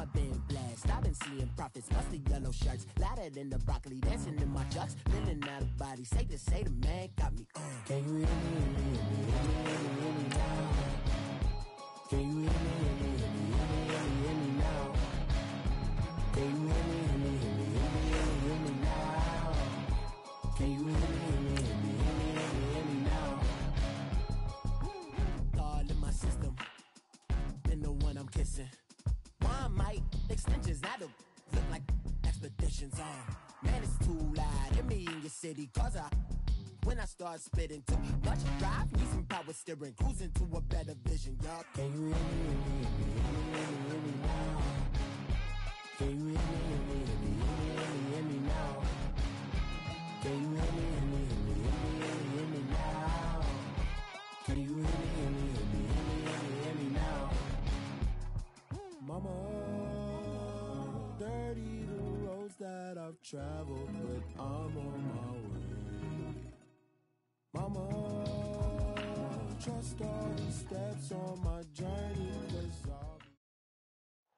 I've been blessed. I've been seeing prophets, musty yellow shirts, louder than the broccoli, dancing in my chucks, feeling out of body. Say the man got me. Can you hear me? Hear me now? Can you hear me now? Can you hear me now? Can you hear me now? All in my system, then the one I'm kissing. One mic extensions that'll look like expeditions on. Man, it's too loud. Hit me in your city, cause when I start spitting too much drive, need some power steering, cruising to a better vision, y'all. Can you hear me now? Can you hear me now? Can you hear me now? Can you hear me now? Mama, dirty the roads that I've traveled, but I'm on my way. Mama, trust all these steps on my journey, 'cause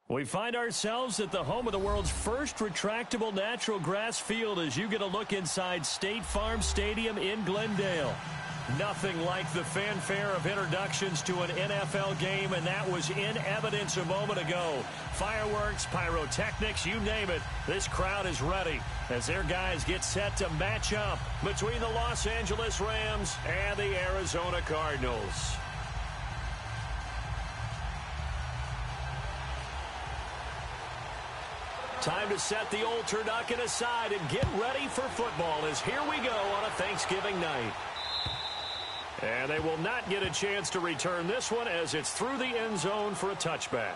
we find ourselves at the home of the world's first retractable natural grass field as you get a look inside State Farm Stadium in Glendale. Nothing like the fanfare of introductions to an NFL game, and that was in evidence a moment ago. Fireworks, pyrotechnics, you name it. This crowd is ready as their guys get set to match up between the Los Angeles Rams and the Arizona Cardinals. Time to set the old turducken aside and get ready for football as here we go on a Thanksgiving night. And they will not get a chance to return this one as it's through the end zone for a touchback.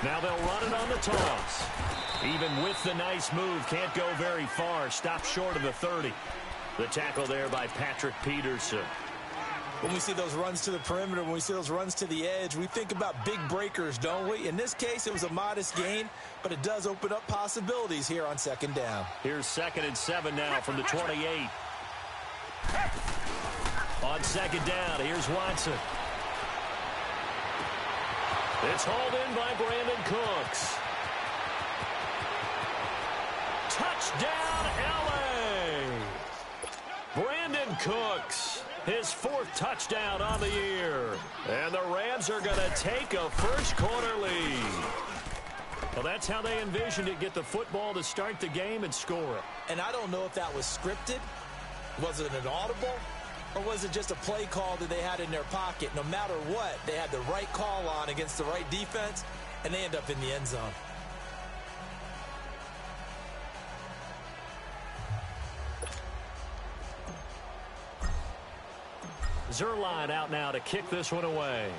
Now they'll run it on the toss. Even with the nice move, can't go very far. Stopped short of the 30. The tackle there by Patrick Peterson. When we see those runs to the perimeter, when we see those runs to the edge, we think about big breakers, don't we? In this case, it was a modest gain, but it does open up possibilities here on second down. Here's 2nd and 7 now from the 28. On second down, here's Watson. It's hauled in by Brandon Cooks. Touchdown, L.A. Brandon Cooks, his 4th touchdown on the year. And the Rams are going to take a first-quarter lead. Well, that's how they envisioned it, get the football to start the game and score it. And I don't know if that was scripted. Was it an audible? Or was it just a play call that they had in their pocket? No matter what, they had the right call on against the right defense, and they end up in the end zone. Zerline out now to kick this one away.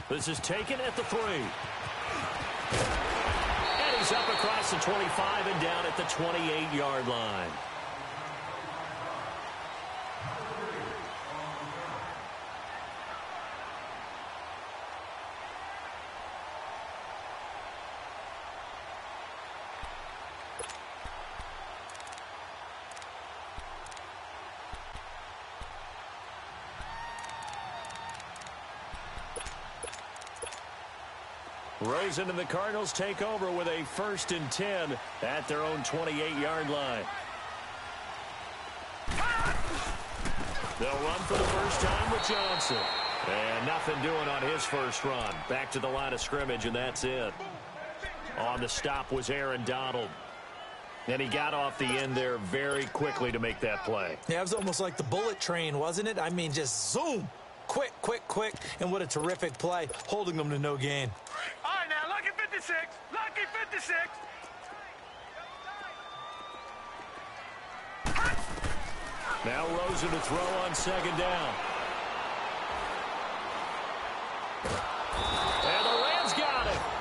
This is taken at the 3. He's up across the 25 and down at the 28-yard line. Rosen and the Cardinals take over with a 1st and 10 at their own 28-yard line. They'll run for the first time with Johnson. And nothing doing on his first run. Back to the line of scrimmage, and that's it. On the stop was Aaron Donald. And he got off the end there very quickly to make that play. Yeah, it was almost like the bullet train, wasn't it? I mean, just zoom. Quick, quick, quick. And what a terrific play, holding them to no gain. All right, now, lucky 56. Lucky 56. Now Rosen to throw on second down.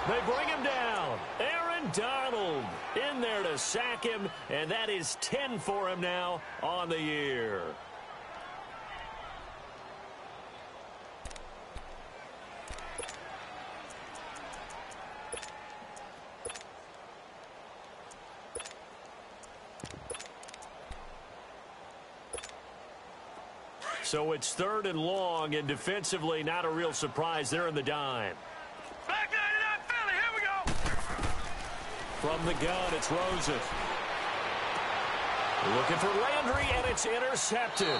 They bring him down. Aaron Donald in there to sack him, and that is 10 for him now on the year. So it's 3rd and long, and defensively, not a real surprise. They're in the dime. Back 99 Philly, here we go. From the gun, it's Rosen. Looking for Landry, and it's intercepted.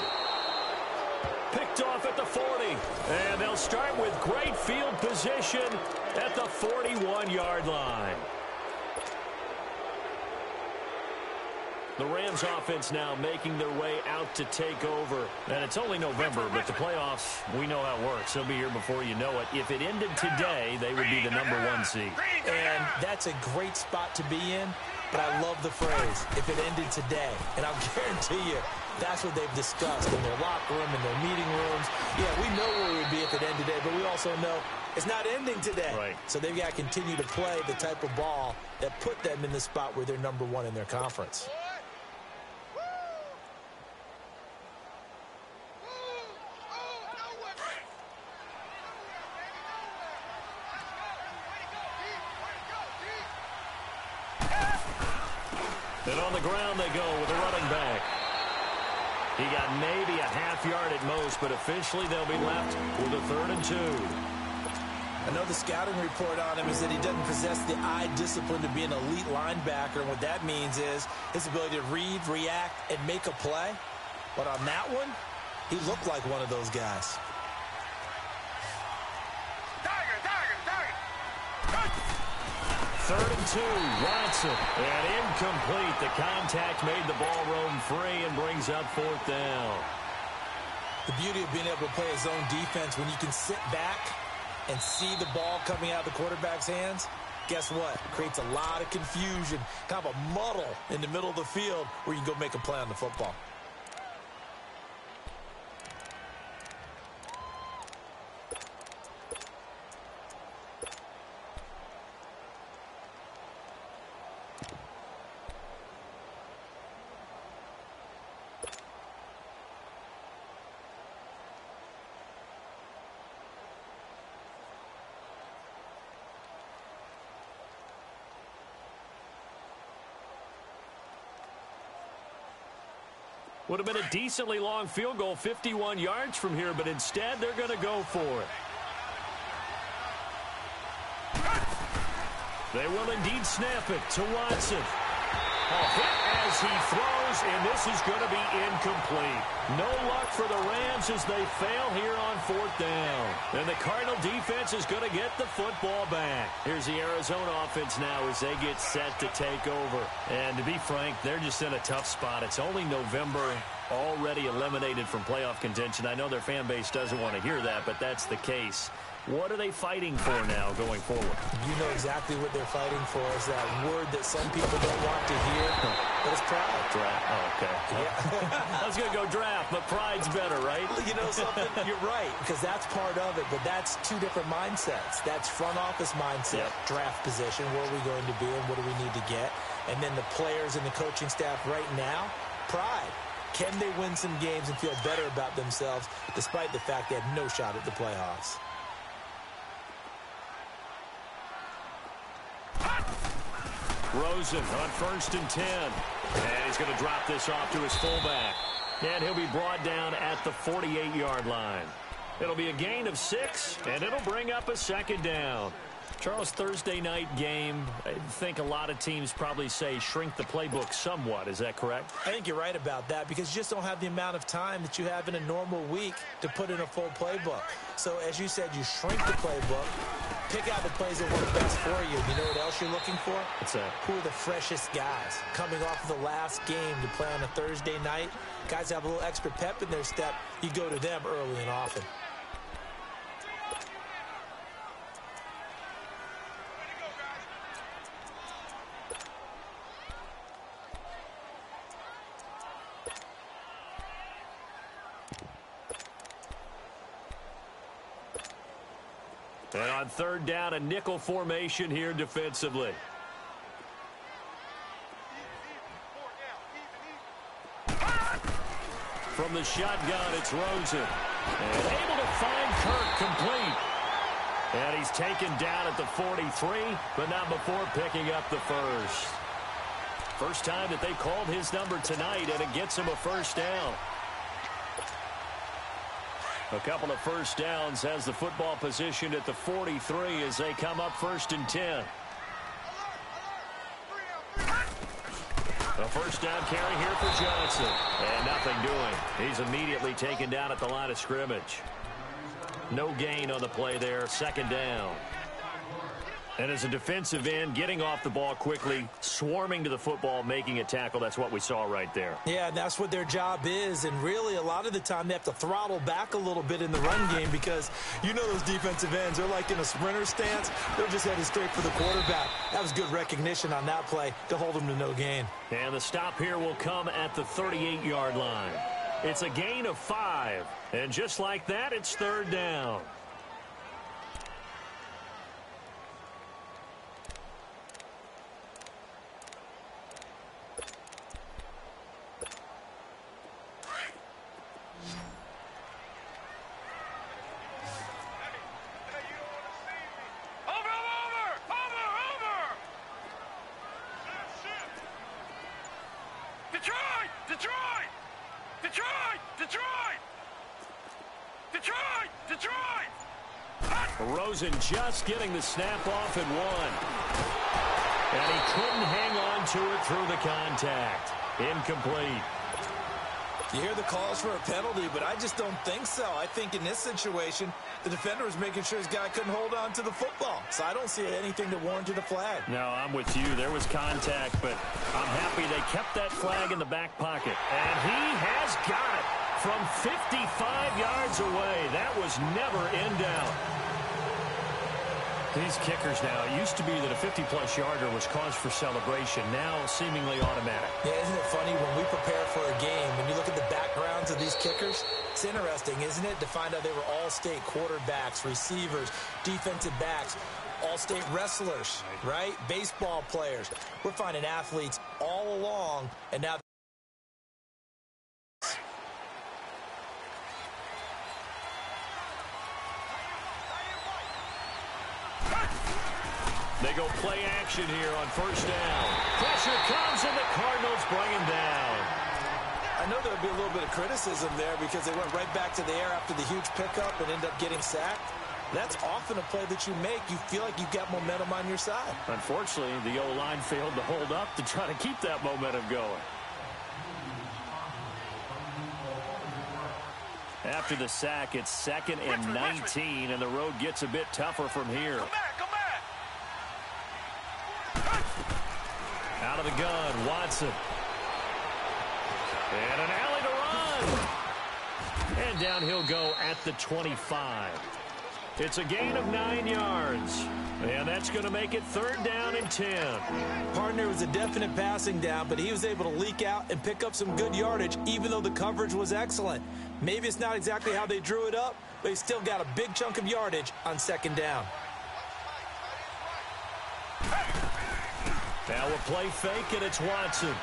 Picked off at the 40. And they'll start with great field position at the 41-yard line. The Rams offense now making their way out to take over. And it's only November, but the playoffs, we know how it works. They'll be here before you know it. If it ended today, they would be the #1 seed. And that's a great spot to be in, but I love the phrase, if it ended today. And I'll guarantee you, that's what they've discussed in their locker room, in their meeting rooms. Yeah, we know where we would be if it ended today, but we also know it's not ending today. Right. So they've got to continue to play the type of ball that put them in the spot where they're #1 in their conference. And on the ground they go with a running back. He got maybe a half yard at most, but officially they'll be left with a 3rd and 2. I know the scouting report on him is that he doesn't possess the eye discipline to be an elite linebacker, and what that means is his ability to read, react, and make a play. But on that one, he looked like one of those guys. Third and 2, Watson, and incomplete. The contact made the ball roam free and brings up 4th down. The beauty of being able to play his own defense, when you can sit back and see the ball coming out of the quarterback's hands, guess what? Creates a lot of confusion, kind of a muddle in the middle of the field where you can go make a play on the football. Would have been a decently long field goal, 51 yards from here, but instead they're going to go for it. They will indeed snap it to Watson. A hit as he throws, and this is going to be incomplete. No luck for the Rams as they fail here on 4th down. And the Cardinal defense is going to get the football back. Here's the Arizona offense now as they get set to take over. And to be frank, they're just in a tough spot. It's only November, already eliminated from playoff contention. I know their fan base doesn't want to hear that, but that's the case. What are they fighting for now going forward? You know exactly what they're fighting for. Is that word that some people don't want to hear, but it's pride. Draft. Oh, okay. Yeah. I was going to go draft, but pride's better, right? You know something? You're right, because that's part of it, but that's two different mindsets. That's front office mindset, draft position, where are we going to be and what do we need to get? And then the players and the coaching staff right now, pride. Can they win some games and feel better about themselves despite the fact they had no shot at the playoffs? Rosen on 1st and 10. And he's going to drop this off to his fullback. And he'll be brought down at the 48-yard line. It'll be a gain of 6, and it'll bring up a 2nd down. Charles, Thursday night game, I think a lot of teams probably say shrink the playbook somewhat. Is that correct? I think you're right about that because you just don't have the amount of time that you have in a normal week to put in a full playbook. So, as you said, you shrink the playbook, pick out the plays that work best for you. You know what else you're looking for? What's that? Who are the freshest guys coming off of the last game to play on a Thursday night? Guys have a little extra pep in their step. You go to them early and often. And on third down, a nickel formation here defensively. From the shotgun, it's Rosen. And able to find Kirk complete. And he's taken down at the 43, but not before picking up the first. First time that they called his number tonight, and it gets him a first down. A couple of first downs has the football position at the 43 as they come up 1st and 10. A first down carry here for Johnson. And nothing doing. He's immediately taken down at the line of scrimmage. No gain on the play there. 2nd down. And as a defensive end, getting off the ball quickly, swarming to the football, making a tackle, that's what we saw right there. Yeah, and that's what their job is. And really, a lot of the time, they have to throttle back a little bit in the run game because you know those defensive ends, they're like in a sprinter stance. They're just headed straight for the quarterback. That was good recognition on that play to hold them to no gain. And the stop here will come at the 38-yard line. It's a gain of 5. And just like that, it's 3rd down. Rosen just getting the snap off and 1. And he couldn't hang on to it through the contact. Incomplete. You hear the calls for a penalty, but I just don't think so. I think in this situation, the defender was making sure his guy couldn't hold on to the football. So I don't see anything that warranted a flag. No, I'm with you. There was contact, but I'm happy they kept that flag in the back pocket. And he has got it from 55 yards away. That was never in doubt. These kickers now, it used to be that a 50-plus yarder was cause for celebration. Now, seemingly automatic. Yeah, isn't it funny when we prepare for a game, when you look at the backgrounds of these kickers, it's interesting, isn't it, to find out they were all-state quarterbacks, receivers, defensive backs, all-state wrestlers, right? Baseball players. We're finding athletes all along, and now they go play action here on 1st down. Pressure comes, and the Cardinals bring him down. I know there would be a little bit of criticism there because they went right back to the air after the huge pickup and ended up getting sacked. That's often a play that you make. You feel like you've got momentum on your side. Unfortunately, the O-line failed to hold up to try to keep that momentum going. After the sack, it's 2nd and 19, and the road gets a bit tougher from here. Come back. Out of the gun, Watson. And an alley to run. And down he'll go at the 25. It's a gain of 9 yards. And that's going to make it 3rd down and 10. Partner was a definite passing down, but he was able to leak out and pick up some good yardage, even though the coverage was excellent. Maybe it's not exactly how they drew it up, but he still got a big chunk of yardage on 2nd down. Now a play fake, and it's Watson.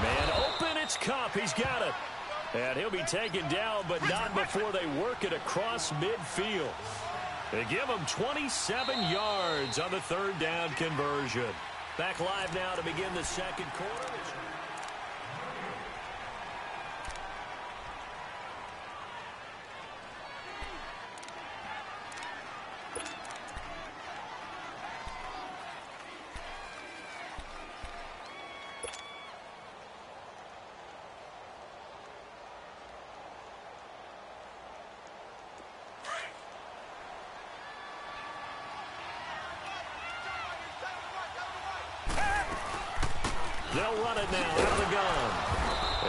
Man open, it's Kupp. He's got it. And he'll be taken down, but not before they work it across midfield. They give him 27 yards on the 3rd down conversion. Back live now to begin the 2nd quarter. They'll run it now out of the gun.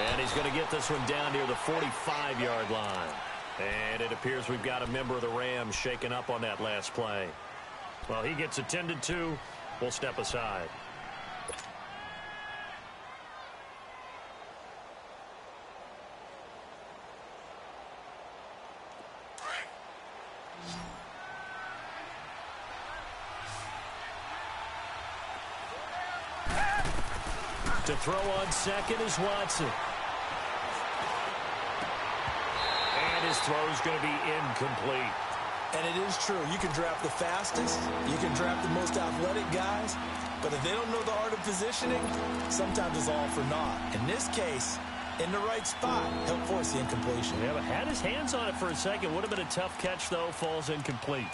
And he's going to get this one down near the 45-yard line. And it appears we've got a member of the Rams shaken up on that last play. Well, he gets attended to. We'll step aside. To throw on second is Watson. And his throw is going to be incomplete. And it is true. You can draft the fastest. You can draft the most athletic guys. But if they don't know the art of positioning, sometimes it's all for naught. In this case, in the right spot, he'll force the incompletion. Yeah, but had his hands on it for a second. Would have been a tough catch, though. Falls incomplete.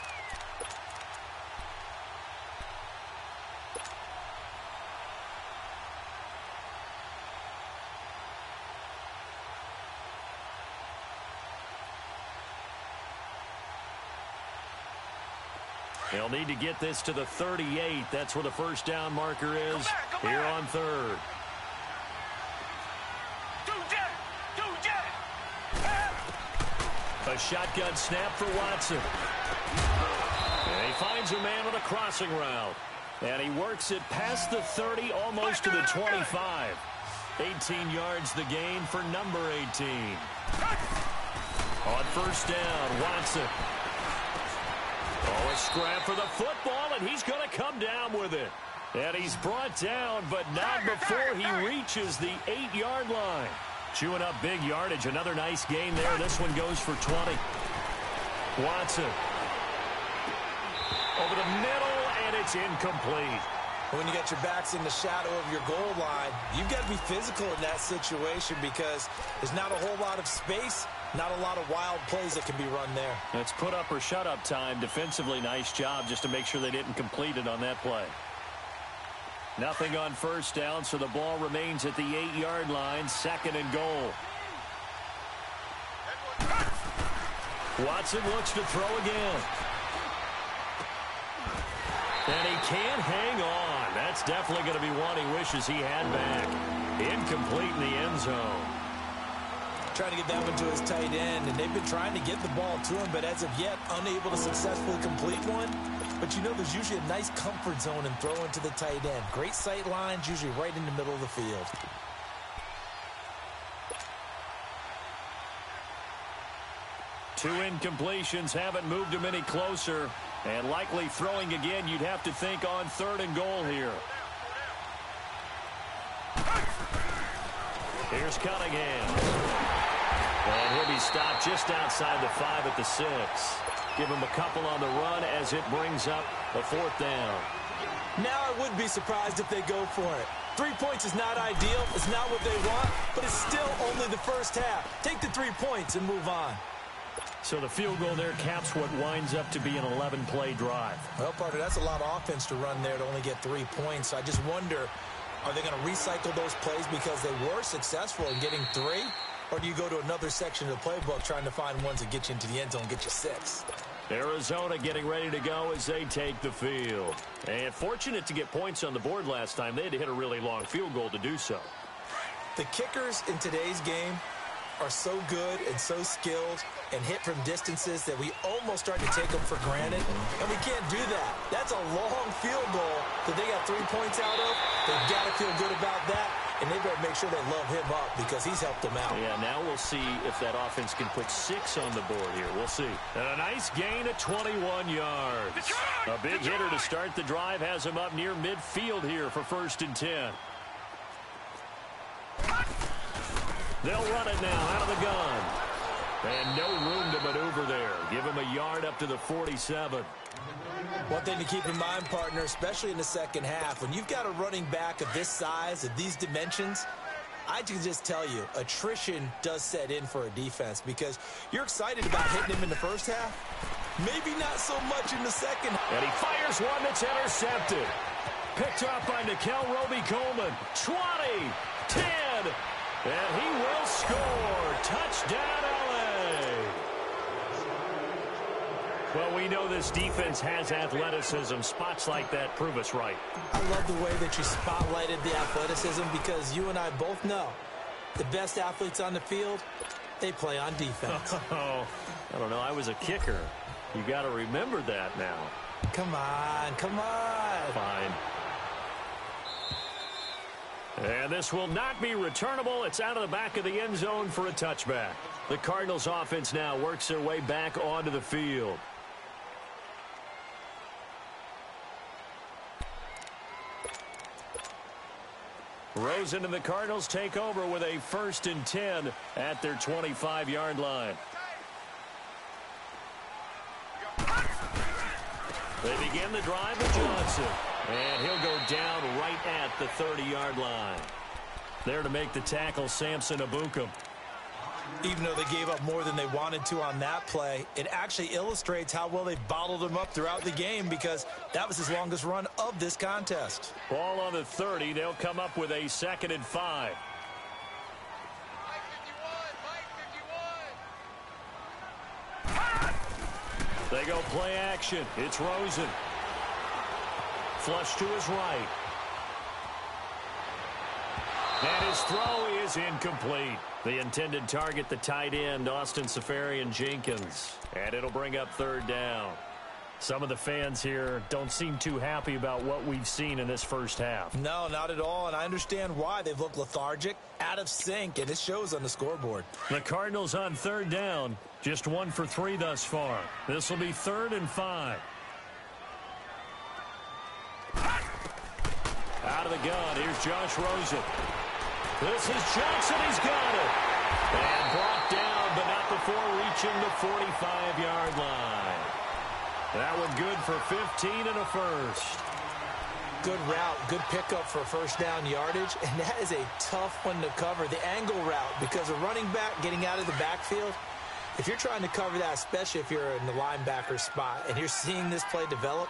They'll need to get this to the 38. That's where the first down marker is here on third. A shotgun snap for Watson. And he finds a man on a crossing route. And he works it past the 30, almost to the 25. 18 yards the gain for number 18. On first down, Watson. Oh, a scrap for the football, and he's going to come down with it. And he's brought down, but not before he reaches the 8-yard line. Chewing up big yardage. Another nice gain there. This one goes for 20. Watson. Over the middle, and it's incomplete. When you got your backs in the shadow of your goal line, you've got to be physical in that situation because there's not a whole lot of space, not a lot of wild plays that can be run there. It's put up or shut up time. Defensively, nice job just to make sure they didn't complete it on that play. Nothing on first down, so the ball remains at the 8-yard line, second and goal. Watson looks to throw again. And he can't hang on. That's definitely going to be one he wishes he had back. Incomplete in the end zone. Trying to get that one to his tight end, and they've been trying to get the ball to him, but as of yet, unable to successfully complete one. But you know there's usually a nice comfort zone in throwing to the tight end. Great sight lines, usually right in the middle of the field. Two incompletions haven't moved him any closer. And likely throwing again, you'd have to think on third and goal here. Here's Cunningham. And he'll be stopped just outside the 5 at the 6. Give him a couple on the run as it brings up a fourth down. Now I wouldn't be surprised if they go for it. 3 points is not ideal. It's not what they want, but it's still only the first half. Take the 3 points and move on. So the field goal there caps what winds up to be an 11-play drive. Well, partner, that's a lot of offense to run there to only get 3 points. I just wonder, are they going to recycle those plays because they were successful in getting 3? Or do you go to another section of the playbook trying to find ones that get you into the end zone and get you 6? Arizona getting ready to go as they take the field. And fortunate to get points on the board last time. They had to hit a really long field goal to do so. The kickers in today's game are so good and so skilled and hit from distances that we almost start to take them for granted, and we can't do that. That's a long field goal that they got 3 points out of. They've got to feel good about that, and they better make sure they love him up because he's helped them out. Yeah, now we'll see if that offense can put 6 on the board here. We'll see. And a nice gain of 21 yards. A big hitter to start the drive has him up near midfield here for 1st and 10. They'll run it now out of the gun. And no room to maneuver there. Give him a yard up to the 47. One thing to keep in mind, partner, especially in the second half, when you've got a running back of this size, of these dimensions, I can just tell you, attrition does set in for a defense because you're excited about hitting him in the first half. Maybe not so much in the second. And he fires one that's intercepted. Picked up by Nikel Roby-Coleman. 20, 10, and he will score. Touchdown, LA. Well, we know this defense has athleticism. Spots like that prove us right. I love the way that you spotlighted the athleticism because you and I both know the best athletes on the field, they play on defense. Oh, I don't know. I was a kicker. You got to remember that now. Come on, come on. Fine. And this will not be returnable. It's out of the back of the end zone for a touchback. The Cardinals offense now works their way back onto the field. Rosen and the Cardinals take over with a 1st and 10 at their 25-yard line. They begin the drive with Johnson. And he'll go down right at the 30-yard line. There to make the tackle, Samson Ebukam. Even though they gave up more than they wanted to on that play, it actually illustrates how well they bottled him up throughout the game because that was his longest run of this contest. Ball on the 30. They'll come up with a 2nd and 5. They go play action. It's Rosen. Flush to his right. And his throw is incomplete. The intended target, the tight end, Austin Safarian-Jenkins. And it'll bring up 3rd down. Some of the fans here don't seem too happy about what we've seen in this first half. No, not at all, and I understand why. They've looked lethargic, out of sync, and it shows on the scoreboard. The Cardinals on 3rd down, just 1 for 3 thus far. This will be 3rd and 5. Out of the gun, here's Josh Rosen. This is Johnson, he's got it. And brought down, but not before reaching the 45-yard line. That one good for 15 and a 1st. Good route, good pickup for 1st down yardage, and that is a tough one to cover. The angle route, because a running back getting out of the backfield, if you're trying to cover that, especially if you're in the linebacker spot and you're seeing this play develop,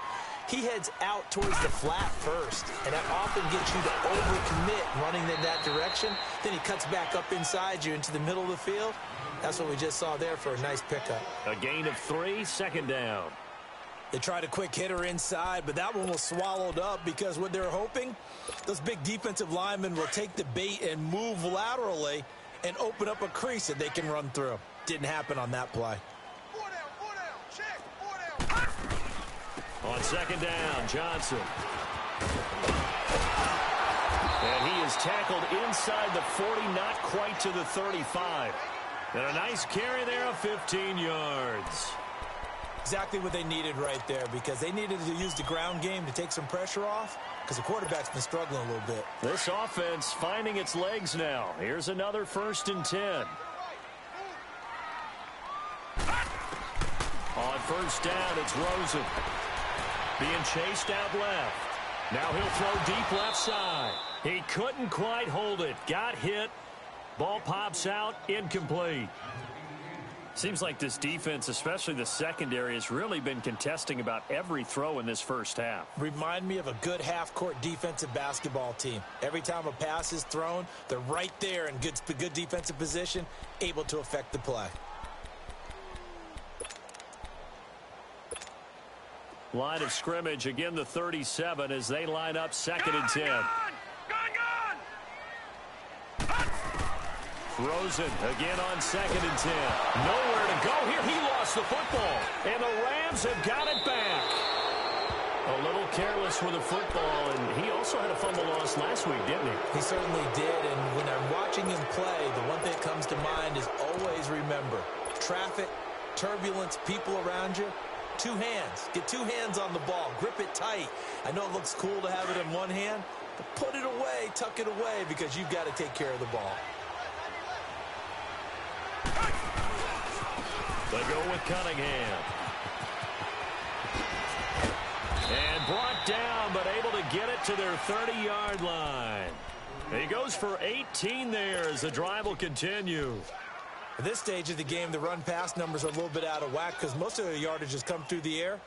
he heads out towards the flat first, and that often gets you to overcommit running in that direction. Then he cuts back up inside you into the middle of the field. That's what we just saw there for a nice pickup. A gain of 3, 2nd down. They tried a quick hitter inside, but that one was swallowed up because what they're hoping, those big defensive linemen will take the bait and move laterally and open up a crease that they can run through. Didn't happen on that play. 4 down, check, 4 down. On 2nd down, Johnson. And he is tackled inside the 40, not quite to the 35. And a nice carry there of 15 yards. Exactly what they needed right there because they needed to use the ground game to take some pressure off because the quarterback's been struggling a little bit. This offense finding its legs now. Here's another 1st and 10. On 1st down, it's Rosen. Being chased out left. Now he'll throw deep left side. He couldn't quite hold it. Got hit. Ball pops out. Incomplete. Seems like this defense, especially the secondary, has really been contesting about every throw in this first half. Remind me of a good half-court defensive basketball team. Every time a pass is thrown, they're right there in good defensive position, able to affect the play. Line of scrimmage, again the 37 as they line up 2nd and 10. Gone! Rosen again on 2nd and 10. Nowhere to go here. He lost the football. And the Rams have got it back. A little careless with the football, and he also had a fumble loss last week, didn't he? He certainly did, and when I'm watching him play, the one thing that comes to mind is always remember, traffic, turbulence, people around you, 2 hands. Get 2 hands on the ball. Grip it tight. I know it looks cool to have it in one hand, but put it away, tuck it away, because you've got to take care of the ball. They go with Cunningham. And brought down, but able to get it to their 30-yard line. He goes for 18 there as the drive will continue. At this stage of the game, the run-pass numbers are a little bit out of whack because most of the yardage has come through the air.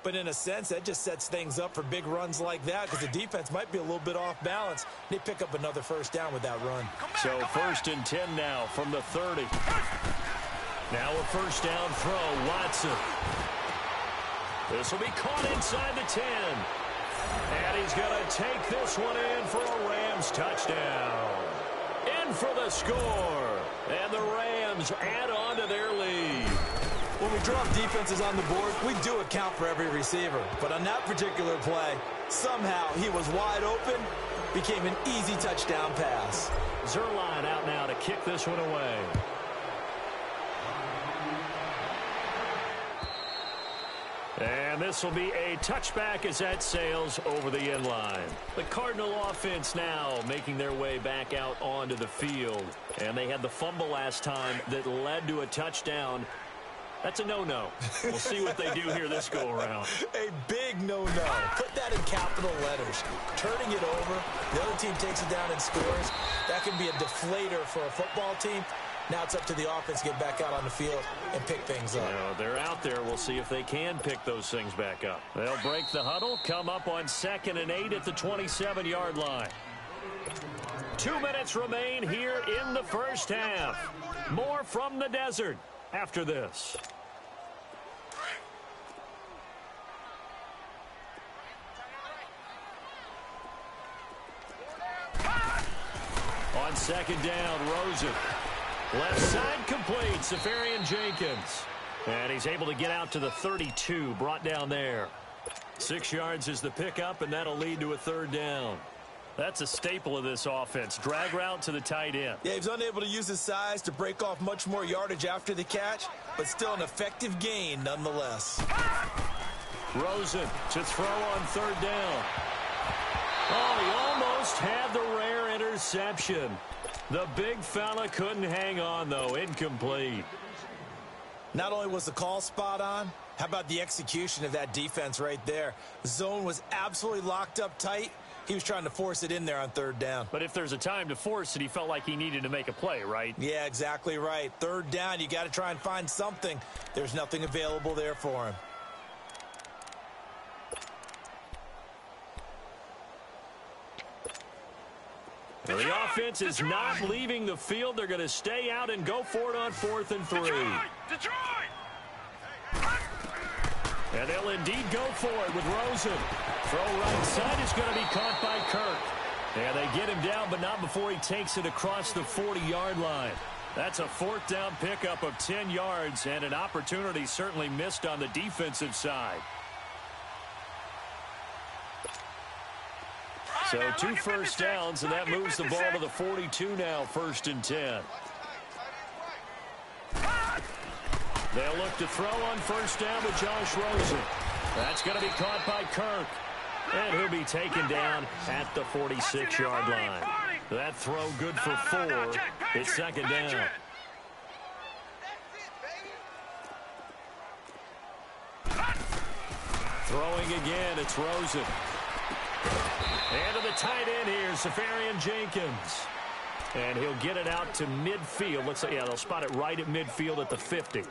But in a sense, that just sets things up for big runs like that because the defense might be a little bit off balance. They pick up another 1st down with that run. So 1st and 10 now from the 30. Now a 1st down throw, Watson. This will be caught inside the 10. And he's going to take this one in for a Rams touchdown. In for the score. And the Rams add on to their lead. When we drop defenses on the board, we do account for every receiver. But on that particular play, somehow he was wide open, became an easy touchdown pass. Zuerlein out now to kick this one away. And this will be a touchback as that sails over the end line. The Cardinal offense now making their way back out onto the field. And they had the fumble last time that led to a touchdown. That's a no-no. We'll see what they do here this go-around. A big no-no. Put that in capital letters. Turning it over, the other team takes it down and scores. That can be a deflator for a football team. Now it's up to the offense to get back out on the field and pick things up. Yeah, they're out there. We'll see if they can pick those things back up. They'll break the huddle, come up on 2nd and 8 at the 27-yard line. 2 minutes remain here in the first half. More from the desert after this. On 2nd down, Rosen. Left side complete, Safarian Jenkins. And he's able to get out to the 32, brought down there. 6 yards is the pickup, and that'll lead to a 3rd down. That's a staple of this offense. Drag route to the tight end. Yeah, he was unable to use his size to break off much more yardage after the catch, but still an effective gain nonetheless. Rosen to throw on 3rd down. Oh, he almost had the rare interception. The big fella couldn't hang on, though. Incomplete. Not only was the call spot on, how about the execution of that defense right there? The zone was absolutely locked up tight. He was trying to force it in there on 3rd down. But if there's a time to force it, he felt like he needed to make a play, right? Yeah, exactly right. 3rd down, you got to try and find something. There's nothing available there for him. The offense is not leaving the field. They're going to stay out and go for it on 4th and 3. Detroit! And they'll indeed go for it with Rosen. Throw right side is going to be caught by Kirk. And they get him down, but not before he takes it across the 40-yard line. That's a 4th down pickup of 10 yards and an opportunity certainly missed on the defensive side. So 2 first downs, and that moves the ball to the 42 now, 1st and 10. They'll look to throw on 1st down with Josh Rosen. That's going to be caught by Kirk. And he'll be taken down at the 46-yard line. That throw good for 4. It's 2nd down. Throwing again, it's Rosen. And to the tight end here, Safarian Jenkins. And he'll get it out to midfield. Looks like, yeah, they'll spot it right at midfield at the 50.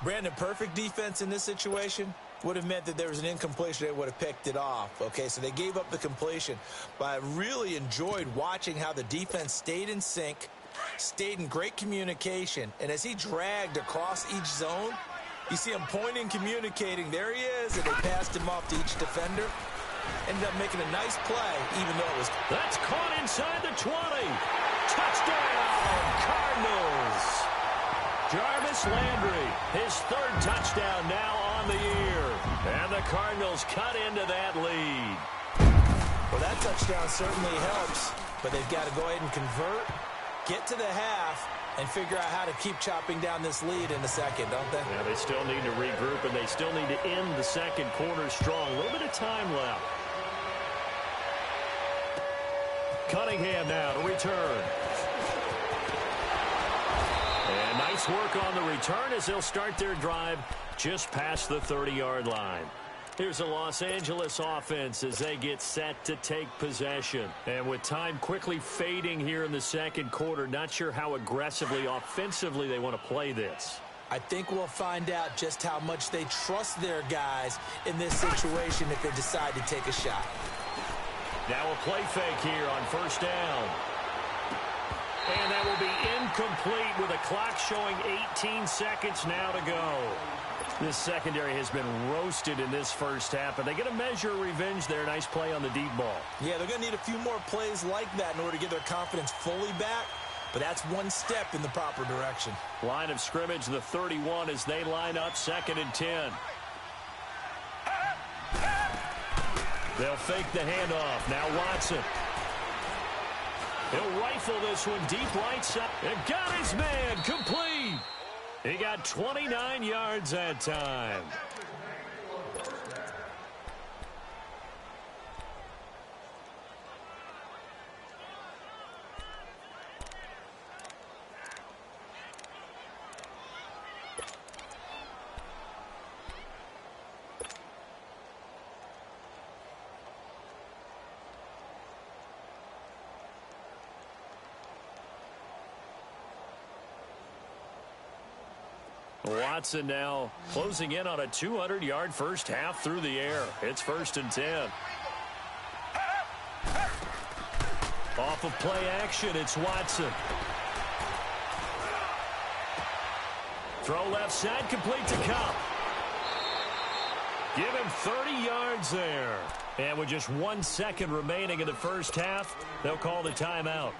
Brandon, perfect defense in this situation would have meant that there was an incompletion. They would have picked it off. Okay, so they gave up the completion. But I really enjoyed watching how the defense stayed in sync, stayed in great communication. And as he dragged across each zone, you see him pointing, communicating. There he is, and they passed him off to each defender. Ended up making a nice play, even though it was... That's caught inside the 20. Touchdown, Cardinals. Jarvis Landry, his 3rd touchdown now on the year. And the Cardinals cut into that lead. Well, that touchdown certainly helps, but they've got to go ahead and convert, get to the half, and figure out how to keep chopping down this lead in the second, don't they? Yeah, they still need to regroup, and they still need to end the 2nd quarter strong. A little bit of time left. Cunningham now to return. And nice work on the return as they'll start their drive just past the 30-yard line. Here's the Los Angeles offense as they get set to take possession. And with time quickly fading here in the 2nd quarter, not sure how aggressively, offensively they want to play this. I think we'll find out just how much they trust their guys in this situation if they decide to take a shot. Now a play fake here on 1st down. And that will be incomplete with a clock showing 18 seconds now to go. This secondary has been roasted in this first half, but they get a measure of revenge there. Nice play on the deep ball. Yeah, they're going to need a few more plays like that in order to get their confidence fully back, but that's one step in the proper direction. Line of scrimmage, the 31 as they line up 2nd and 10. They'll fake the handoff. Now Watson. He'll rifle this one deep right side. And got his man complete. He got 29 yards that time. Watson now closing in on a 200-yard first half through the air. It's 1st and 10. Off of play action, it's Watson. Throw left side, complete to Cup. Give him 30 yards there. And with just 1 second remaining in the first half, they'll call the timeout.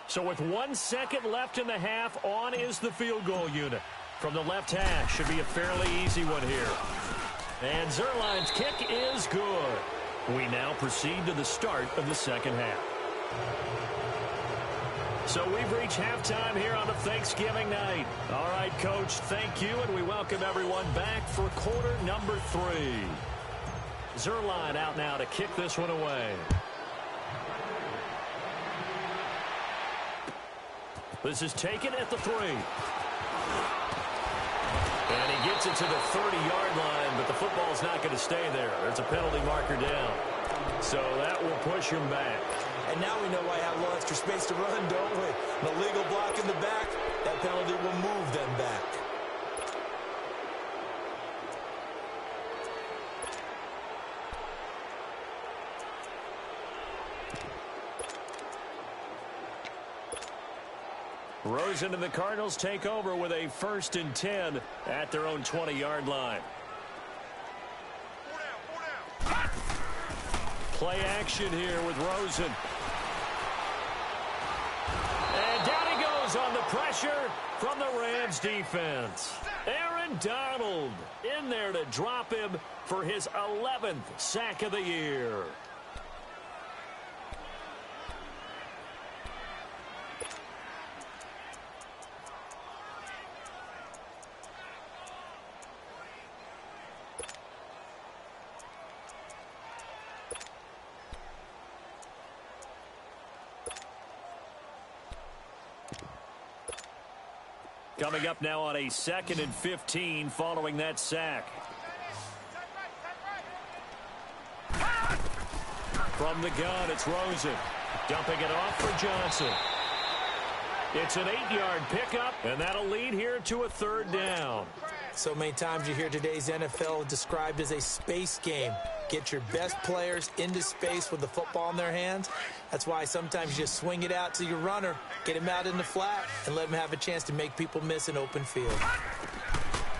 So with 1 second left in the half, on is the field goal unit. From the left hash, should be a fairly easy one here. And Zuerlein's kick is good. We now proceed to the start of the second half. So we've reached halftime here on a Thanksgiving night. All right, Coach, thank you, and we welcome everyone back for quarter number 3. Zuerlein out now to kick this one away. This is taken at the 3. And he gets it to the 30-yard line, but the football's not going to stay there. There's a penalty marker down. So that will push him back. And now we know why I have a little extra space to run, don't we? An illegal block in the back, that penalty will move them back. Rosen and the Cardinals take over with a 1st and 10 at their own 20-yard line. Play action here with Rosen. And down he goes on the pressure from the Rams defense. Aaron Donald in there to drop him for his 11th sack of the year. Coming up now on a 2nd and 15 following that sack. From the gun, it's Rosen. Dumping it off for Johnson. It's an 8-yard pickup, and that'll lead here to a 3rd down. So many times you hear today's NFL described as a space game. Get your best players into space with the football in their hands. That's why sometimes you just swing it out to your runner, get him out in the flat, and let him have a chance to make people miss an open field.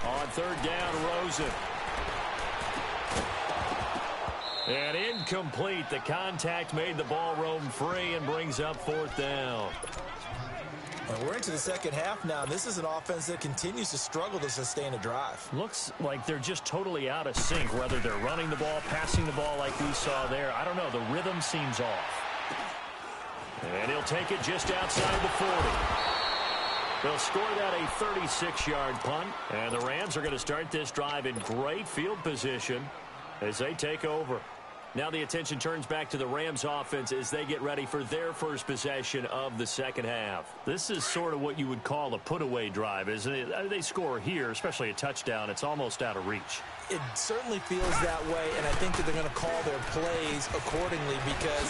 On 3rd down, Rosen. And incomplete. The contact made the ball roam free and brings up 4th down. And we're into the second half now. This is an offense that continues to struggle to sustain a drive. Looks like they're just totally out of sync, whether they're running the ball, passing the ball like we saw there. I don't know. The rhythm seems off. And he'll take it just outside the 40. They'll score that a 36-yard punt. And the Rams are going to start this drive in great field position as they take over. Now the attention turns back to the Rams offense as they get ready for their first possession of the second half. This is sort of what you would call a put-away drive, isn't it? They score here, especially a touchdown. It's almost out of reach. It certainly feels that way, and I think that they're going to call their plays accordingly because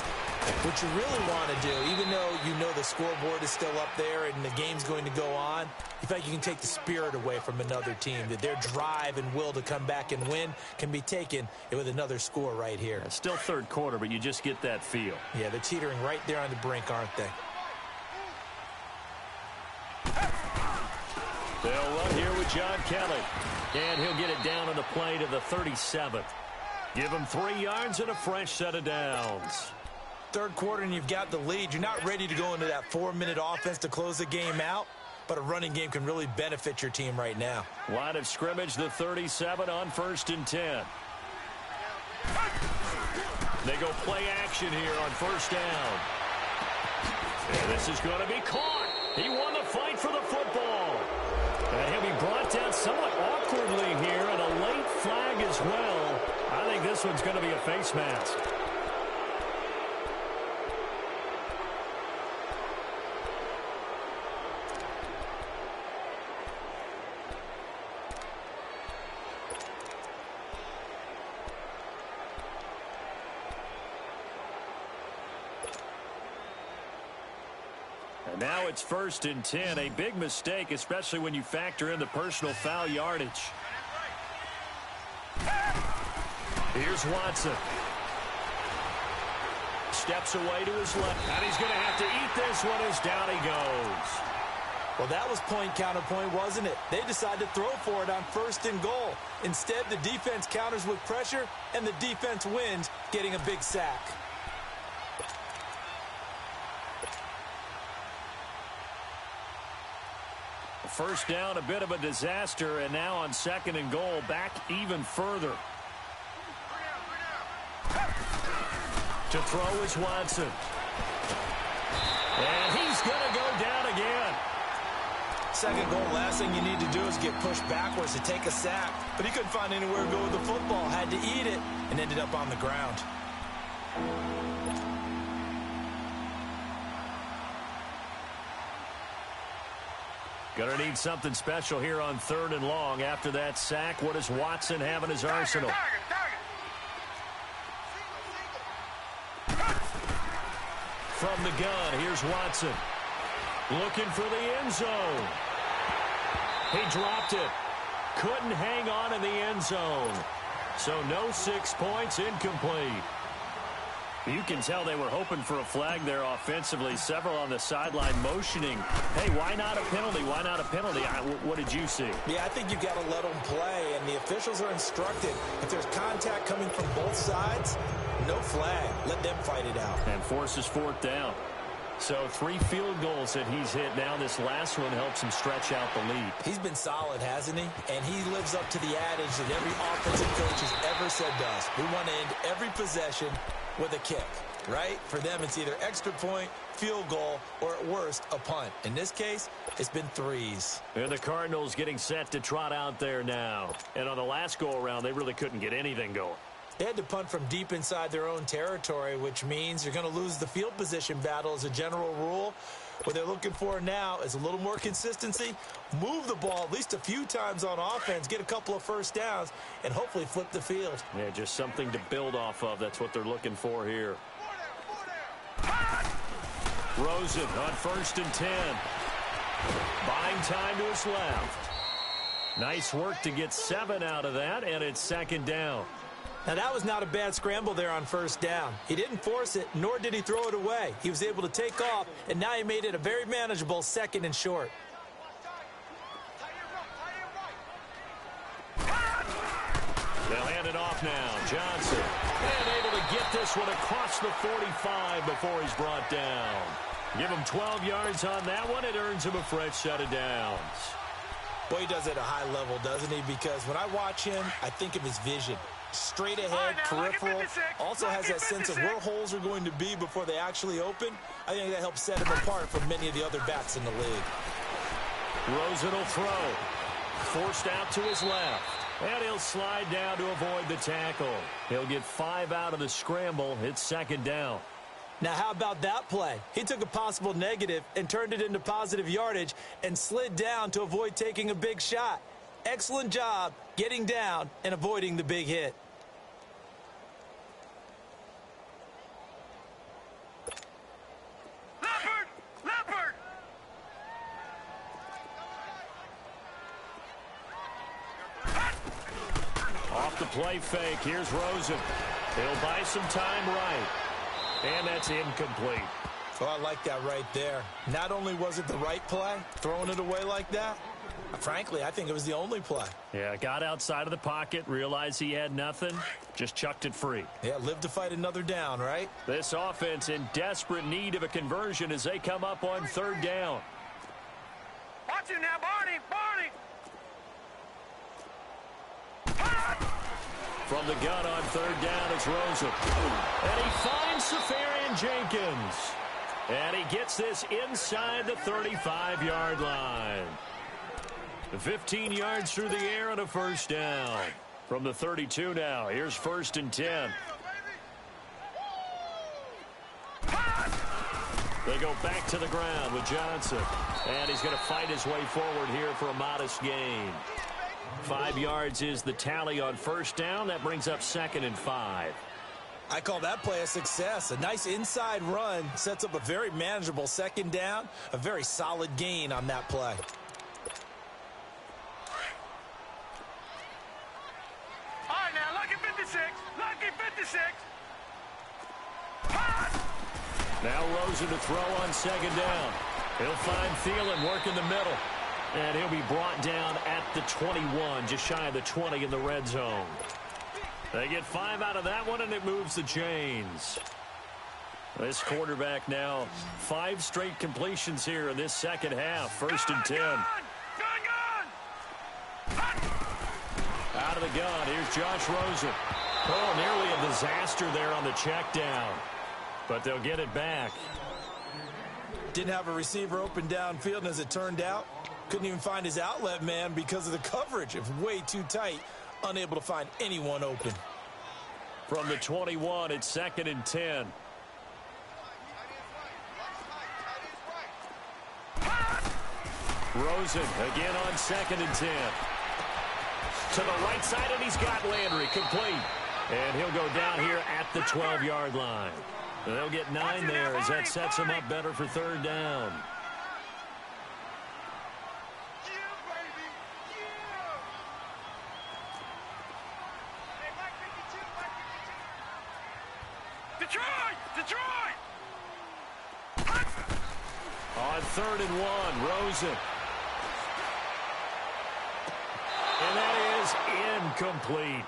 what you really want to do, even though you know the scoreboard is still up there and the game's going to go on, you feel like you can take the spirit away from another team, that their drive and will to come back and win can be taken with another score right here. It's still 3rd quarter, but you just get that feel. Yeah, they're teetering right there on the brink, aren't they? They'll run here with John Kelly. And he'll get it down on the play to the 37. Give him 3 yards and a fresh set of downs. 3rd quarter and you've got the lead. You're not ready to go into that 4-minute offense to close the game out, but a running game can really benefit your team right now. Line of scrimmage, the 37 on 1st and 10. They go play action here on 1st down. And this is going to be caught. He won the fight for the football. And he'll be brought down somewhat awkwardly here, and a late flag as well. I think this one's going to be a face mask. And now it's 1st and 10. A big mistake, especially when you factor in the personal foul yardage. Here's Watson. Steps away to his left. And he's going to have to eat this one as down he goes. Well, that was point counterpoint, wasn't it? They decided to throw for it on 1st and goal. Instead, the defense counters with pressure, and the defense wins, getting a big sack. First down, a bit of a disaster, and now on 2nd and goal, back even further. To throw is Watson. And he's going to go down again. 2nd goal, last thing you need to do is get pushed backwards to take a sack. But he couldn't find anywhere to go with the football, had to eat it, and ended up on the ground. Gonna need something special here on 3rd and long. After that sack, what does Watson have in his arsenal? From the gun, here's Watson. Looking for the end zone. He dropped it. Couldn't hang on in the end zone. So no 6 points, incomplete. You can tell they were hoping for a flag there offensively. Several on the sideline motioning. Hey, why not a penalty? Why not a penalty? What did you see? Yeah, I think you've got to let them play, and the officials are instructed. If there's contact coming from both sides, no flag. Let them fight it out. And forces 4th down. So 3 field goals that he's hit now. This last one helps him stretch out the lead. He's been solid, hasn't he? And he lives up to the adage that every offensive coach has ever said to us. We want to end every possession with a kick, right? For them, it's either extra point, field goal, or at worst, a punt. In this case, it's been 3s. And the Cardinals getting set to trot out there now. And on the last go-around, they really couldn't get anything going. They had to punt from deep inside their own territory, which means you're going to lose the field position battle as a general rule. What they're looking for now is a little more consistency, move the ball at least a few times on offense, get a couple of 1st downs, and hopefully flip the field. Yeah, just something to build off of. That's what they're looking for here. Rosen on 1st and 10. Buying time to his left. Nice work to get 7 out of that, and it's 2nd down. Now, that was not a bad scramble there on 1st down. He didn't force it, nor did he throw it away. He was able to take off, and now he made it a very manageable 2nd and short. They'll hand it off now. Johnson. And able to get this one across the 45 before he's brought down. Give him 12 yards on that one. It earns him a fresh set of downs. Boy, he does it at a high level, doesn't he? Because when I watch him, I think of his vision. Straight ahead, peripheral, also has that sense of where holes are going to be before they actually open. I think that helps set him apart from many of the other backs in the league. Rosen will throw. Forced out to his left. And he'll slide down to avoid the tackle. He'll get 5 out of the scramble. It's 2nd down. Now, how about that play? He took a possible negative and turned it into positive yardage and slid down to avoid taking a big shot. Excellent job getting down and avoiding the big hit. Leopard! Off the play fake. Here's Rosen. He'll buy some time right. And that's incomplete. Well, I like that right there. Not only was it the right play, throwing it away like that, frankly, I think it was the only play. Yeah, got outside of the pocket, realized he had nothing, just chucked it free. Yeah, live to fight another down, right? This offense in desperate need of a conversion as they come up on 3rd down. Watch him now, Barney! From the gun on 3rd down, it's Rosen. And he finds Safarian Jenkins. And he gets this inside the 35-yard line. 15 yards through the air and a 1st down. From the 32 now, here's 1st and 10. They go back to the ground with Johnson. And he's going to fight his way forward here for a modest gain. 5 yards is the tally on 1st down. That brings up 2nd and 5. I call that play a success. A nice inside run sets up a very manageable second down, a very solid gain on that play. All right, now, lucky 56. Lucky 56. Now Rosen to throw on second down. He'll find Thielen working the middle. And he'll be brought down at the 21, just shy of the 20 in the red zone. They get 5 out of that one, and it moves the chains. This quarterback now 5 straight completions here in this second half. 1st and 10. Gun! Out of the gun, here's Josh Rosen. Oh, nearly a disaster there on the check down. But they'll get it back. Didn't have a receiver open downfield, and as it turned out, couldn't even find his outlet man because of the coverage. It was way too tight, unable to find anyone open. From the 21, it's 2nd and 10. Rosen again on 2nd and 10. To the right side, and he's got Landry complete. And he'll go down here at the 12-yard line. They'll get 9 there as that sets him up better for 3rd down. Detroit! On 3rd and 1, Rosen. And that is incomplete.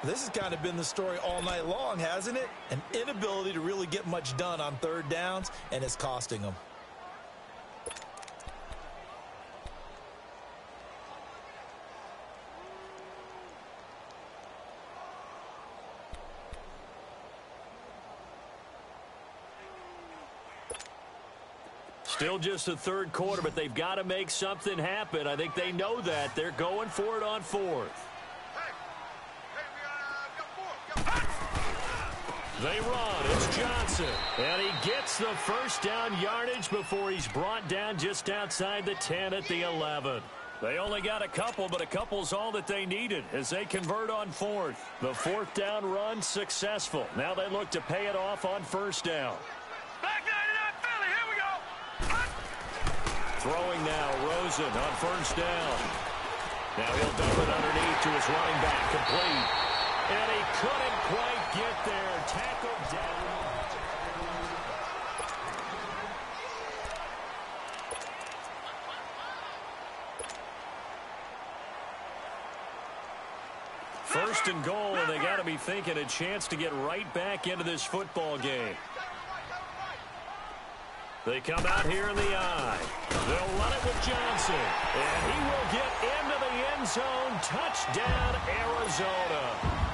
This has kind of been the story all night long, hasn't it? An inability to really get much done on 3rd downs, and it's costing them. Still just the 3rd quarter, but they've got to make something happen. I think they know that. They're going for it on 4th. They run. It's Johnson. And he gets the 1st down yardage before he's brought down just outside the 10 at the 11. They only got a couple, but a couple's all that they needed as they convert on 4th. The 4th down run successful. Now they look to pay it off on 1st down. Back 99 Philly, here we go. Throwing now, Rosen on 1st down. Now he'll dump it underneath to his running back, complete. And he couldn't quite get there. Tackled down. First and goal, and they got to be thinking a chance to get right back into this football game. They come out here in the eye. They'll run it with Johnson. And he will get into the end zone. Touchdown, Arizona.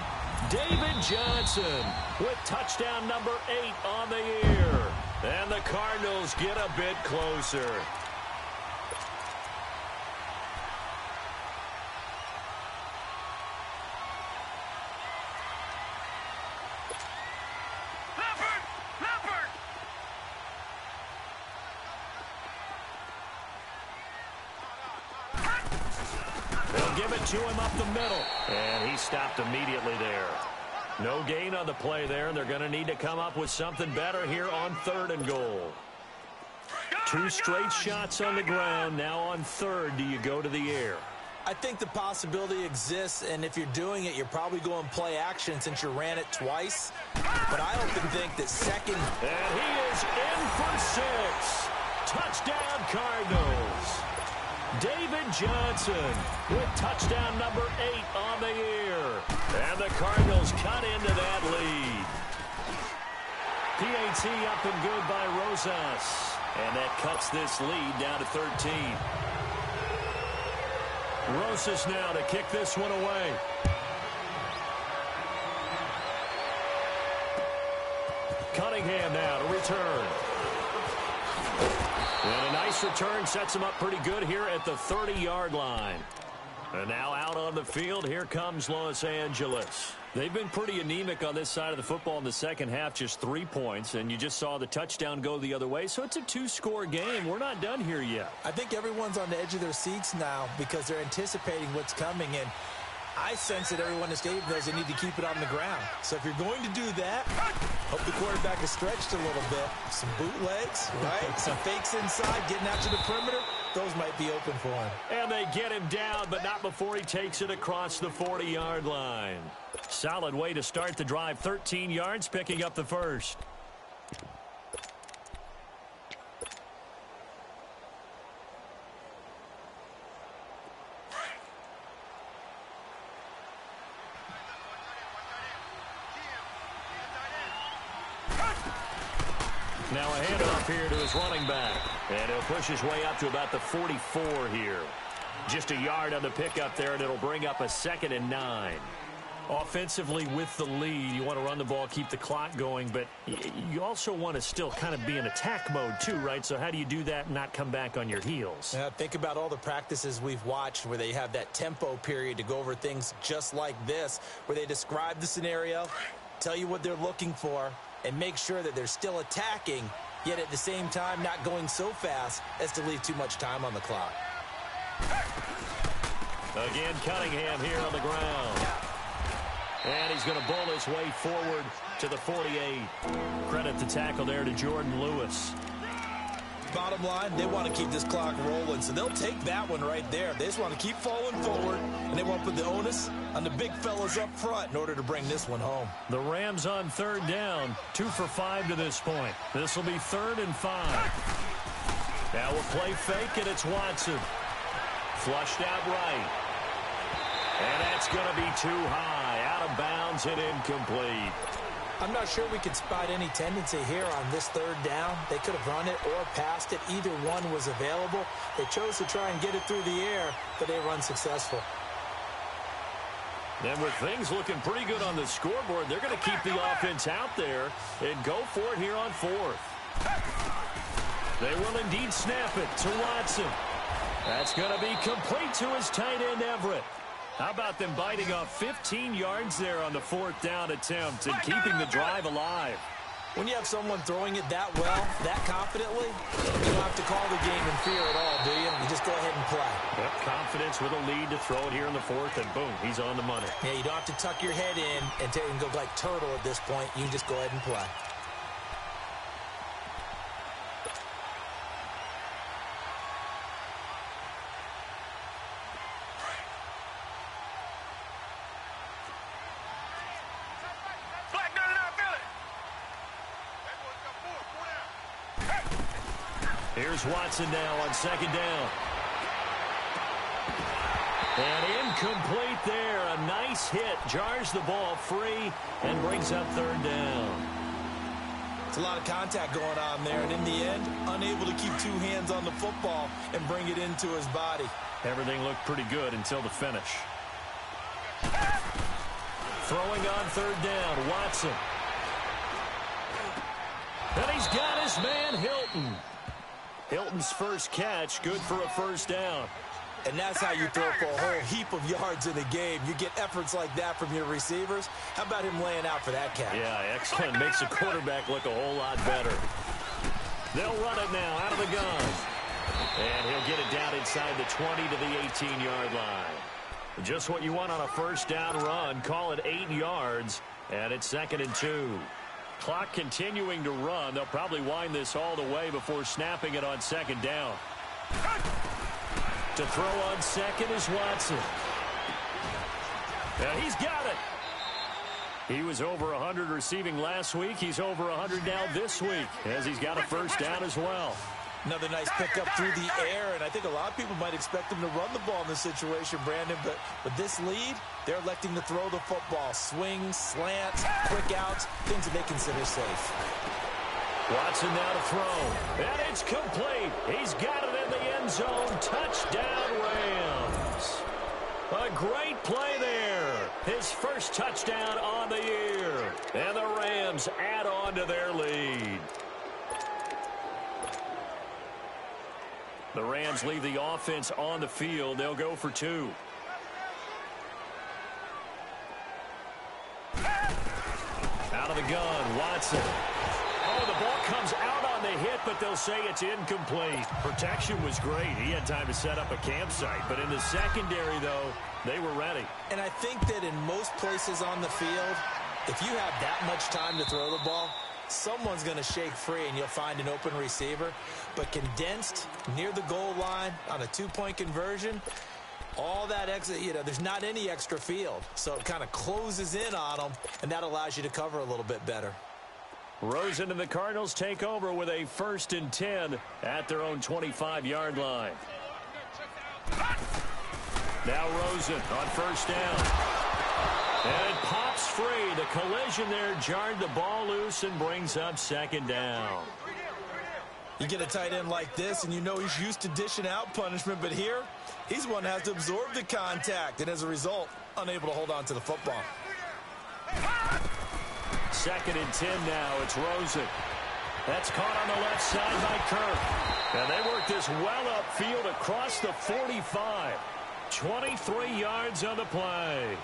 David Johnson with touchdown number 8 on the year. And the Cardinals get a bit closer. Give it to him up the middle. And he stopped immediately there. No gain on the play there. They're going to need to come up with something better here on 3rd and goal. 2 straight shots on the ground. Now on 3rd, do you go to the air? I think the possibility exists, and if you're doing it, you're probably going play action since you ran it twice. But I often think that 2nd. And he is in for 6. Touchdown, Cardinals. David Johnson with touchdown number 8 on the year. And the Cardinals cut into that lead. PAT up and good by Rosas. And that cuts this lead down to 13. Rosas now to kick this one away. Cunningham now to return. And a nice return sets him up pretty good here at the 30-yard line. And now out on the field, here comes Los Angeles. They've been pretty anemic on this side of the football in the second half, just 3 points, and you just saw the touchdown go the other way, so it's a 2-score game. We're not done here yet. I think everyone's on the edge of their seats now because they're anticipating what's coming, and I sense that everyone in the stadium knows they need to keep it on the ground. So if you're going to do that, hope the quarterback is stretched a little bit. Some bootlegs, right? Some fakes inside, getting out to the perimeter. Those might be open for him. And they get him down, but not before he takes it across the 40-yard line. Solid way to start the drive. 13 yards, picking up the first. Now a handoff here to his running back. And he'll push his way up to about the 44 here. Just a yard on the pickup there, and it'll bring up a 2nd and 9. Offensively with the lead, you want to run the ball, keep the clock going, but you also want to still kind of be in attack mode too, right? So how do you do that and not come back on your heels? Yeah, think about all the practices we've watched where they have that tempo period to go over things just like this, where they describe the scenario, tell you what they're looking for, and make sure that they're still attacking, yet at the same time not going so fast as to leave too much time on the clock. Again, Cunningham here on the ground. And he's going to bowl his way forward to the 48. Credit the tackle there to Jordan Lewis. Bottom line, they want to keep this clock rolling, so they'll take that one right there. They just want to keep falling forward, and they want to put the onus on the big fellas up front in order to bring this one home. The Rams on 3rd down, 2 for 5 to this point. This will be 3rd and 5. Now we'll play fake, and it's Watson. Flushed out right. And that's going to be too high. Out of bounds and incomplete. I'm not sure we could spot any tendency here on this 3rd down. They could have run it or passed it. Either one was available. They chose to try and get it through the air, but they were unsuccessful. And with things looking pretty good on the scoreboard, they're going to keep the offense out there and go for it here on 4th. They will indeed snap it to Watson. That's going to be complete to his tight end, Everett. How about them biting off 15 yards there on the 4th down attempt and keeping the drive alive? When you have someone throwing it that well, that confidently, you don't have to call the game in fear at all, do you? You just go ahead and play. Yep, confidence with a lead to throw it here in the 4th, and boom, he's on the money. Yeah, you don't have to tuck your head in and go like turtle at this point. You just go ahead and play. Here's Watson now on 2nd down. And incomplete there. A nice hit. Jars the ball free and brings up 3rd down. It's a lot of contact going on there, and in the end, unable to keep 2 hands on the football and bring it into his body. Everything looked pretty good until the finish. Throwing on 3rd down, Watson. And he's got his man, Hilton. Hilton's first catch, good for a 1st down. And that's how you throw for a whole heap of yards in a game. You get efforts like that from your receivers. How about him laying out for that catch? Yeah, excellent. Makes the quarterback look a whole lot better. They'll run it now out of the gun. And he'll get it down inside the 20 to the 18-yard line. Just what you want on a 1st down run. Call it 8 yards, and it's 2nd and 2. Clock continuing to run. They'll probably wind this all the way before snapping it on 2nd down. To throw on 2nd is Watson. And he's got it. He was over 100 receiving last week. He's over 100 now this week as he's got a 1st down as well. Another nice pickup through the air, and I think a lot of people might expect him to run the ball in this situation, Brandon, but with this lead, they're electing to throw the football. Swings, slants, quick outs, things that they consider safe. Watson now to throw, and it's complete. He's got it in the end zone. Touchdown, Rams. A great play there. His first touchdown on the year, and the Rams add on to their lead. The Rams leave the offense on the field. They'll go for 2. Out of the gun, Watson. Oh, the ball comes out on the hit, but they'll say it's incomplete. Protection was great. He had time to set up a campsite. But in the secondary, though, they were ready. And I think that in most places on the field, if you have that much time to throw the ball, someone's going to shake free and you'll find an open receiver. But condensed near the goal line on a two-point conversion, all that extra, there's not any extra field. So it kind of closes in on them, and that allows you to cover a little bit better. Rosen and the Cardinals take over with a 1st and 10 at their own 25-yard line. Now Rosen on 1st down. And it pops free. The collision there jarred the ball loose and brings up 2nd down. You get a tight end like this, and you know he's used to dishing out punishment, but here, he's one that has to absorb the contact, and as a result, unable to hold on to the football. 2nd and 10 now. It's Rosen. That's caught on the left side by Kirk. And they work this well upfield across the 45. 23 yards on the play.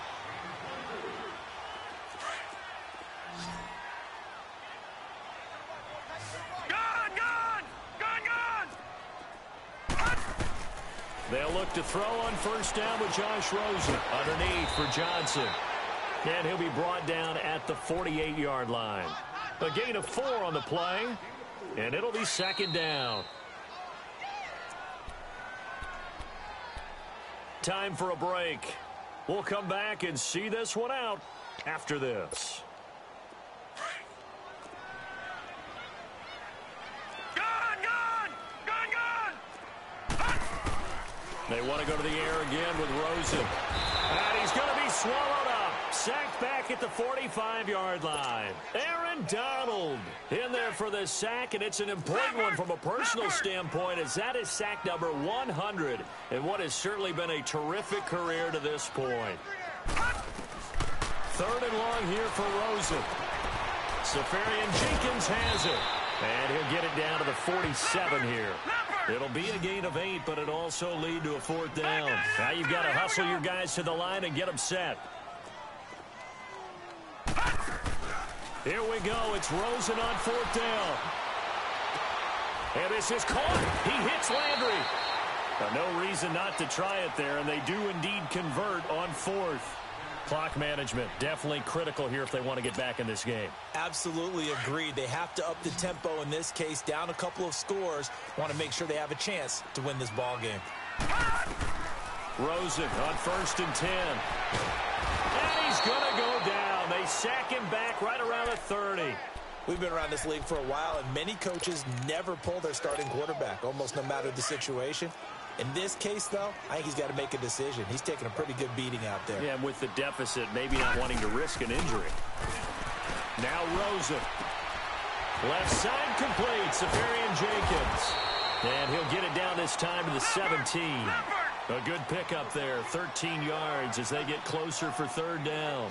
They'll look to throw on 1st down with Josh Rosen underneath for Johnson. And he'll be brought down at the 48-yard line. A gain of 4 on the play, and it'll be 2nd down. Time for a break. We'll come back and see this one out after this. They want to go to the air again with Rosen. And he's going to be swallowed up. Sacked back at the 45-yard line. Aaron Donald in there for the sack, and it's an important one from a personal standpoint, as that is sack number 100 in what has certainly been a terrific career to this point. 3rd and long here for Rosen. Safarian Jenkins has it. And he'll get it down to the 47 here. It'll be a gain of 8, but it'll also lead to a 4th down. Now you've got to hustle your guys to the line and get them set. Here we go. It's Rosen on 4th down. And this is caught. He hits Landry. No reason not to try it there, and they do indeed convert on 4th. Clock management definitely critical here if they want to get back in this game. Absolutely agreed. They have to up the tempo in this case, down a couple of scores. Want to make sure they have a chance to win this ball game. Rosen on 1st and 10. And he's going to go down. They sack him back right around the 30. We've been around this league for a while, and many coaches never pull their starting quarterback, almost no matter the situation. In this case, though, I think he's got to make a decision. He's taking a pretty good beating out there. Yeah, and with the deficit, maybe not wanting to risk an injury. Now Rosen. Left side complete. Safarian Jenkins. And he'll get it down this time to the 17. A good pickup there. 13 yards as they get closer for 3rd down.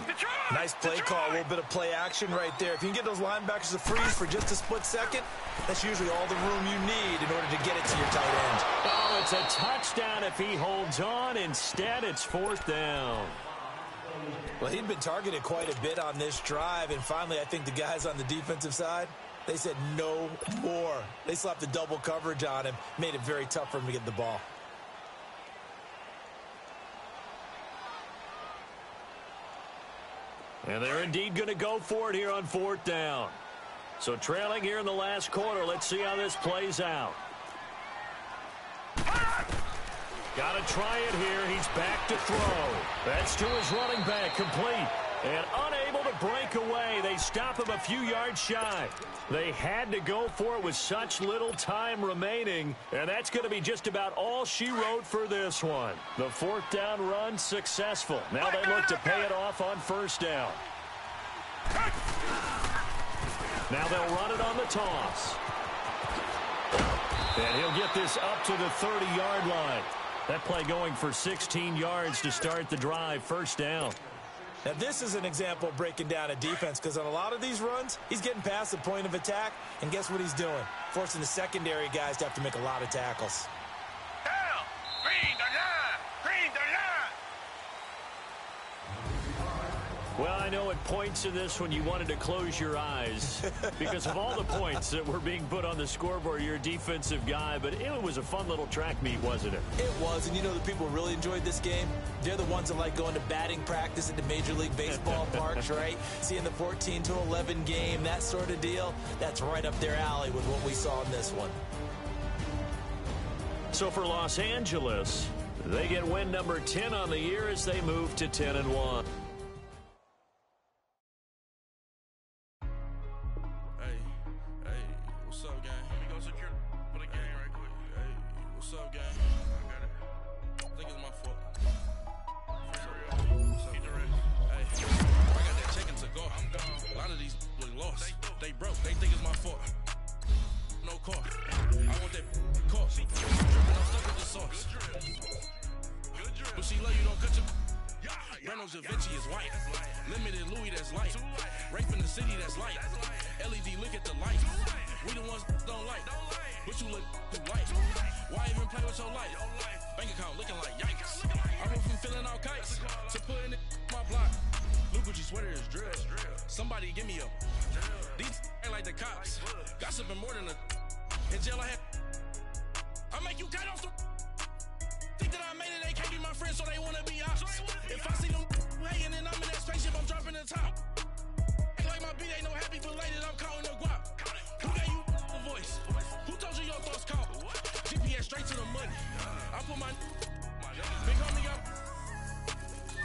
Nice play call. A little bit of play action right there. If you can get those linebackers to freeze for just a split second, that's usually all the room you need in order to get it to your tight end. Oh, it's a touchdown if he holds on. Instead, it's 4th down. Well, he'd been targeted quite a bit on this drive, and finally I think the guys on the defensive side, they said no more. They slapped the double coverage on him, made it very tough for him to get the ball. And they're indeed going to go for it here on 4th down. So trailing here in the last quarter. Let's see how this plays out. Got to try it here. He's back to throw. That's to his running back, complete. And unable to break away. They stop him a few yards shy. They had to go for it with such little time remaining. And that's going to be just about all she wrote for this one. The 4th down run successful. Now they look to pay it off on 1st down. Now they'll run it on the toss. And he'll get this up to the 30-yard line. That play going for 16 yards to start the drive. 1st down. Now, this is an example of breaking down a defense, because on a lot of these runs, he's getting past the point of attack, and guess what he's doing? Forcing the secondary guys to have to make a lot of tackles. Down! Green the line! Green the Well, I know at points in this when you wanted to close your eyes because of all the points that were being put on the scoreboard. You're a defensive guy, but it was a fun little track meet, wasn't it? It was, and you know the people who really enjoyed this game? They're the ones that like going to batting practice at the Major League Baseball parks, right? Seeing the 14-11 game, that sort of deal, that's right up their alley with what we saw in this one. So for Los Angeles, they get win number 10 on the year as they move to 10-1. What's up, gang? Let me go secure for the game right quick. Hey, what's up, gang? I got it. I think it's my fault. Hey, I got that chicken to go. A lot of these look lost. They broke. They think it's my fault. No car. I want that car. Dripping, I'm stuck with the sauce. But she love you, don't cut your... Reynolds Da Vinci is white. Limited Louis, that's light. Rape in the city, that's light. LED, look at the light. We the ones don't like. But you look too light. Why even play with your life? Bank account looking like yikes. I went from filling out kites to putting it in my block. Blue Gucci sweater is drill. Somebody give me a... These ain't like the cops. Gossiping more than a... In jail I had... I make you cut off the... Think that I made it, they can't be my friends, so they wanna be ops. If I see them hating and I'm in that spaceship, I'm dropping the top. Act like my beat ain't no happy belated, I'm counting the guap. Who gave you a voice? Who told you your thoughts count? GPS straight to the money. I put my big homie up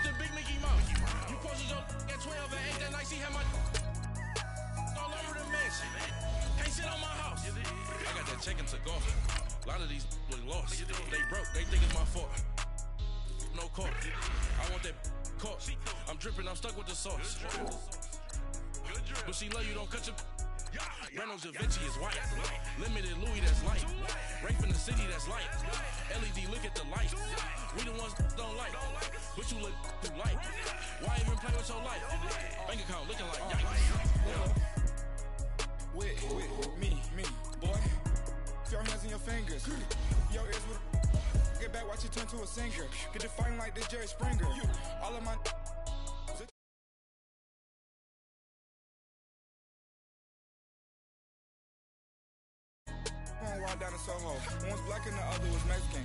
the big Mickey Mouse. You posted your at 12 and 8 that night, she had my all over the mansion. Can't sit on my house. I got that chicken to go. A lot of these look lost. They broke. They think it's my fault. No car. I want that car. I'm dripping. I'm stuck with the sauce. But she love you. Don't cut your... Reynolds Da Vinci is white. Limited Louis, that's light. Rape in the city, that's light. LED, look at the light. We the ones don't like. But you look too light. Why even play with your life? Bank account looking like yikes. With me, boy. Your hands in your fingers. Your ears with get back, watch you turn to a singer. Get to fighting like this Jerry Springer. All of my walk down in Soho. One's black and the other was Mexican.